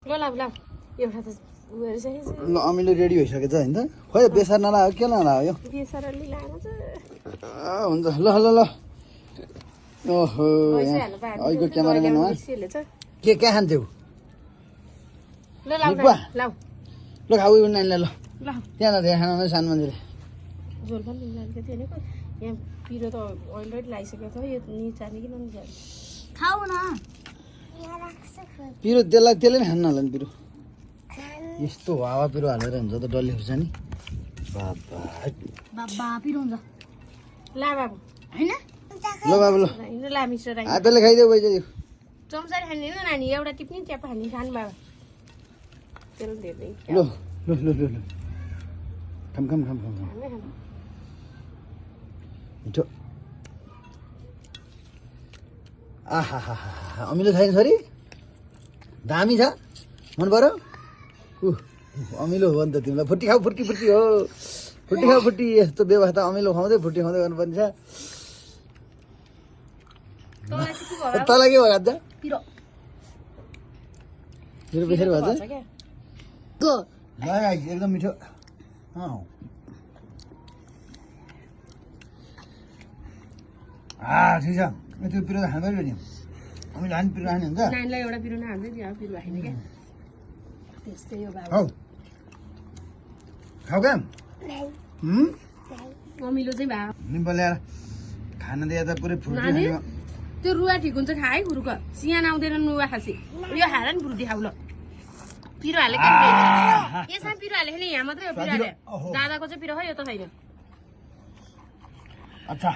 एउटा त उयो चाहिँ ल अमिलो रेडी भइसकेछ हैन त खोइ बेसार नलायो के नलायो बेसार अलि लानु छ हुन्छ ल ल ल ओहो अहिलेको क्यामेराम्यानमा के खान्थ्यौ ल खाऊ नानीलाई ल त्यहाँ धेरै खाना सानो मान्छेले झोल पनि लाग्यो थियो यहाँ पिरो त अलरेडी लगाइसकेको थियो यो निचार्ने कि ननिचार्ने खाऊ न पिरो त्यसले नै खान्न होला नि पिरो यस्तो हावा पिरो हालेर हुन्छ त डल्ले खुर्सानी बाबा पिरो हुन्छ ला बाबु हैन ल बाबु ल हिँड्नु ला मिश्र राई हातले खाइदेऊ भइसक्यो चम्चाले खाने न नानी एउटा टिप्नी च्याप खाने खानु बाबा तेल धेरै ल ल ल ल ल खाम खाम खाम खाम मिठो आहा हा हा अमिलो छैन छोरी दामी छ मन पर्यो अमिलो हो नि त तिमीलाई फुर्ती खाऊ फुर्ती फुर्ती हो फुर्ती खाऊ फुर्ती यस्तो व्यवस्था अमिलो खुवाउँदै फुर्ती खुवाउँदै गर्नुपर्ने छ तँलाई के भयो गाजा पिरो मेरो बेसरी भन्छ गो ल एकदम मिठो ठिक छ त्यो पिरो त खानु पऱ्यो नि अमिलो खाने पिरो खाने हुन्छ नानीलाई एउटा पिरो नहाल्दै त्यो पिरो खाने क्या त्यस्तै हो बाबु खाऊ क्या अमिलो चाहिँ भए निम्बल ल्याएर खाना दिएर त पुरै फुर्ती त्यो रुवा ठिक हुन्छ खा है खुरुक सियान आउँदैन नुवा खासी यो खाएर नि फुर्ती खाउ ल पिरो हाले यसमा पिरो हाले नि यहाँ मात्रै हो पिरो हाले दादाको चाहिँ पिरो है यो त छैन अच्छा